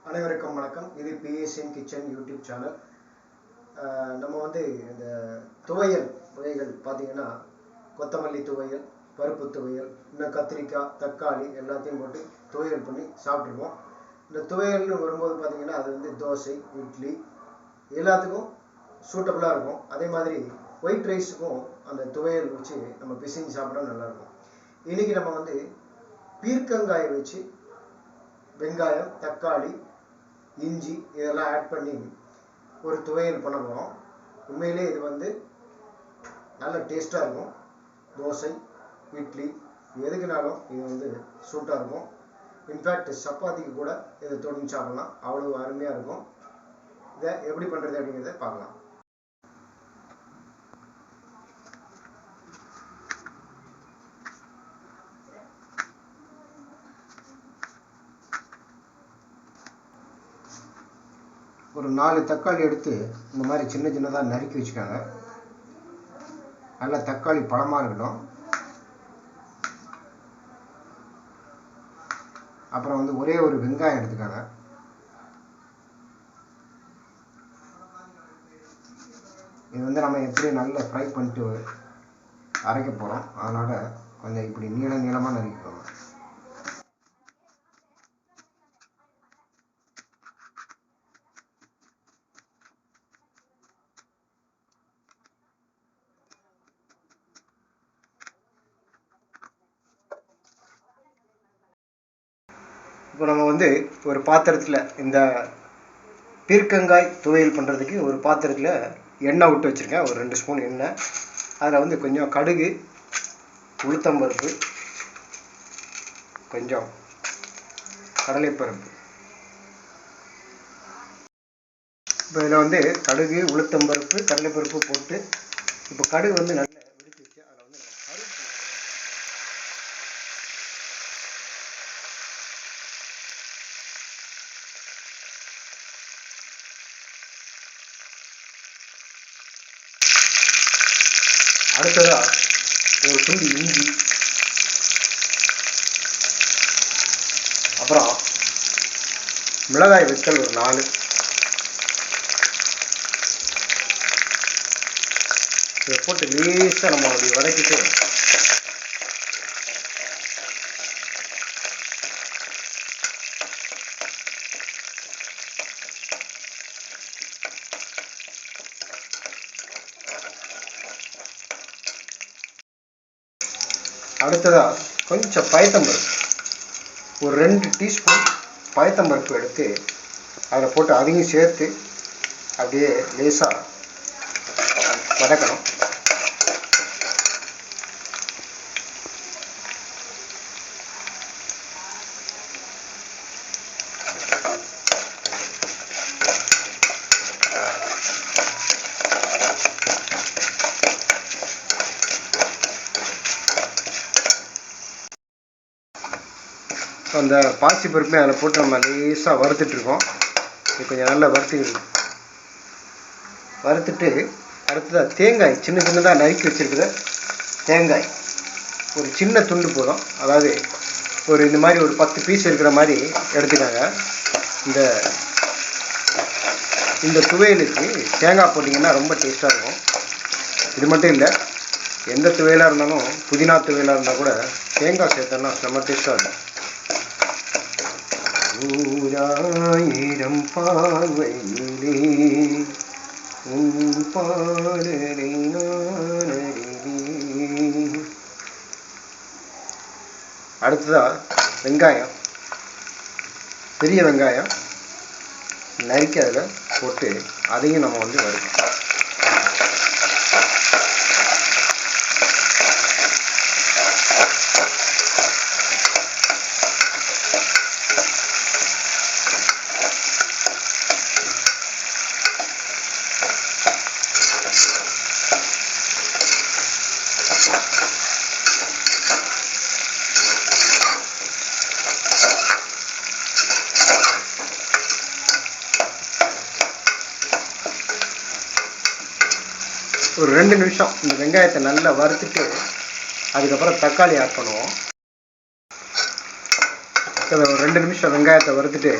அனைவருக்கும் வணக்கம். இது PSN கிச்சன் யூடியூப் சேனல். நம்ம வந்து இந்த துவையல் வகைகள் பார்த்தீங்கன்னா கொத்தமல்லி துவையல், பருப்பு துவையல், இன்னும் கத்திரிக்காய், தக்காளி எல்லாத்தையும் போட்டு துவையல் பண்ணி சாப்பிட்ருவோம். இந்த துவையல்னு வரும்போது பார்த்தீங்கன்னா அது வந்து தோசை, இட்லி எல்லாத்துக்கும் சூட்டபுளாக இருக்கும். அதே மாதிரி ஒயிட் ரைஸுக்கும் அந்த துவையல் வச்சு நம்ம பிசைஞ்சு சாப்பிட்டா நல்லாயிருக்கும். இன்றைக்கி நம்ம வந்து பீர்க்கங்காயை வச்சு வெங்காயம், தக்காளி, இஞ்சி இதெல்லாம் ஆட் பண்ணி ஒரு துவையல் பண்ண போகிறோம். உண்மையிலே இது வந்து நல்ல டேஸ்ட்டாக இருக்கும். தோசை, இட்லி எதுக்குனாலும் இது வந்து சூட்டாக இருக்கும். இன்ஃபேக்ட் சப்பாத்திக்கு கூட இதை தொட்டு சாப்பிடலாம், அவ்வளோ அருமையாக இருக்கும். இதை எப்படி பண்ணுறது அப்படிங்கிறத பார்க்கலாம். ஒரு 4 தக்காளி எடுத்து இந்த மாதிரி சின்ன சின்னதாக நறுக்கி வச்சுக்கோங்க. நல்லா தக்காளி பழமாக இருக்கட்டும். அப்புறம் வந்து ஒரே ஒரு வெங்காயம் எடுத்துக்கோங்க. இது வந்து நம்ம எப்படி நல்லா ஃப்ரை பண்ணிட்டு அரைக்க போகிறோம், அதனால் கொஞ்சம் இப்படி நீளமாக நறுக்கிக்கோங்க. இப்போ நம்ம வந்து ஒரு பாத்திரத்தில் இந்த பீர்க்கங்காய் துவையல் பண்ணுறதுக்கு ஒரு பாத்திரத்தில் எண்ணெய் விட்டு வச்சுருக்கேன். ஒரு 2 ஸ்பூன் எண்ணெய். அதில் வந்து கொஞ்சம் கடுகு, உளுத்தம்பருப்பு, கொஞ்சம் கடலைப்பருப்பு. இப்போ இதில் வந்து கடுகு, உளுத்தம்பருப்பு, கடலைப்பருப்பு போட்டு இப்போ கடுகு வந்து நல்லா வெடிச்சு வச்சு அதில் வந்து நம்ம பருப்பு அடுத்ததாக ஒரு துண்டு இஞ்சி, அப்புறம் மிளகாய் வத்தல் ஒரு 4, இதை போட்டு லேசாக நம்ம அப்படி வதக்கிட்டு அடுத்ததாக கொஞ்சம் பயத்தம்பருப்பு, ஒரு 2 டீஸ்பூன் பயத்தம்பருப்பு எடுத்து அதில் போட்டு அதையும் சேர்த்து அப்படியே லேசாக வதக்கணும். அந்த பாசி பருப்பே அதில் போட்டு நம்ம லேசாக வறுத்துட்ருக்கோம். இது கொஞ்சம் நல்லா வறுத்துட்டு அடுத்ததாக தேங்காய் சின்ன சின்னதாக நறுக்கி வச்சுருக்குற தேங்காய் ஒரு சின்ன துண்டு போதும். அதாவது ஒரு இந்த மாதிரி ஒரு 10 பீஸ் இருக்கிற மாதிரி எடுத்துக்காங்க. இந்த துவையலுக்கு தேங்காய் போட்டிங்கன்னா ரொம்ப டேஸ்ட்டாக இருக்கும். இது மட்டும் இல்லை, எந்த துவையலாக இருந்தாலும் புதினா துவையலாக இருந்தால் கூட தேங்காய் சேர்த்தோன்னா செம்ம டேஸ்ட்டாக இருக்கும். 100,000 பார்வையிலே உன் பாடலை நான் அறிவேன். அடுத்ததாக வெங்காயம், பெரிய வெங்காயம் நறுக்கி அதில் போட்டு அதையும் நம்ம வந்து வறுக்கணும். ஒரு 2 நிமிஷம் இந்த வெங்காயத்தை நல்லா வறுத்துட்டு அதுக்கப்புறம் தக்காளி ஆட் பண்ணுவோம். ஒரு 2 நிமிஷம் வெங்காயத்தை வறுத்துட்டு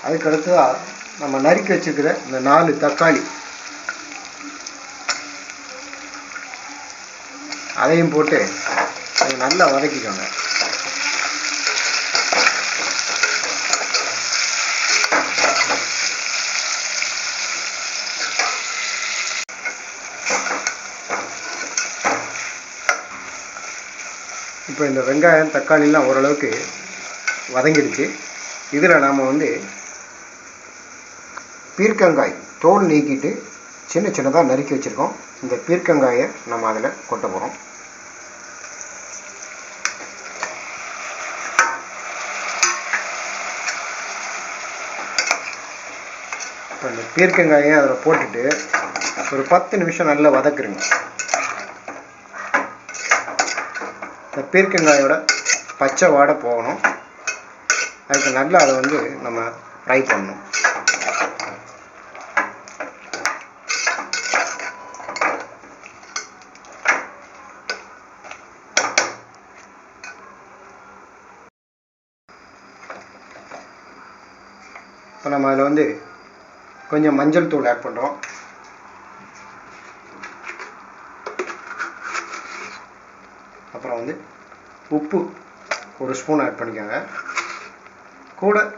அதுக்கு அடுத்ததாக நம்ம நறுக்கி வச்சுருக்கிற இந்த 4 தக்காளி அதையும் போட்டு நல்லா வதக்கிக்கோங்க. இப்போ இந்த வெங்காயம் தக்காளிலாம் ஓரளவுக்கு வதங்கிடுச்சு. இதில் நாம் பீர்க்கங்காய் தோல் நீக்கிட்டு சின்ன சின்னதாக நறுக்கி வச்சுருக்கோம். இந்த பீர்க்கங்காயை நம்ம அதில் கொட்ட போகிறோம். இப்போ இந்த பீர்க்கங்காயை அதில் போட்டுட்டு ஒரு 10 நிமிஷம் நல்லா வதக்குறீங்க. இந்த பீர்க்கங்காயோட பச்சை வாடை போகணும். அதுக்கு நல்லா அதை நம்ம ஃப்ரை பண்ணணும். இப்போ நம்ம அதில் கொஞ்சம் மஞ்சள் தூள் ஆட் பண்ணுறோம். அப்புறம் உப்பு 1 ஸ்பூன் ஆட் பண்ணிக்கோங்க.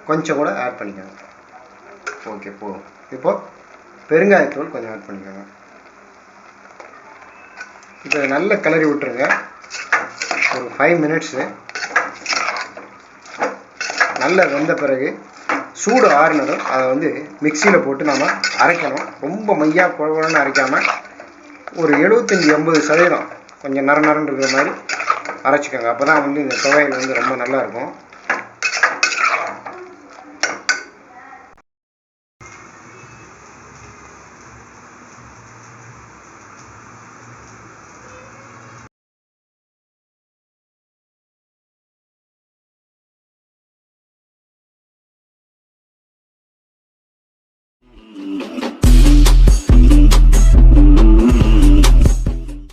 கொஞ்சம் கூட ஆட் பண்ணிக்கோங்க. ஓகே போதும். இப்போ பெருங்காயத்தூள் கொஞ்சம் ஆட் பண்ணிக்கோங்க. இப்போ நல்ல கிளறி விட்டுருங்க. ஒரு 5 மினிட்ஸு நல்லா வெந்த பிறகு சூடு ஆறுனதும் அதை மிக்சியில் போட்டு நம்ம அரைக்கணும். ரொம்ப மையாக குழகுழன்னு அரைக்காமல் ஒரு 75-80% கொஞ்சம் நரன்னு இருக்கிற மாதிரி அரைச்சிக்கோங்க. அப்போ தான் இந்த துவையல் ரொம்ப நல்லாயிருக்கும்.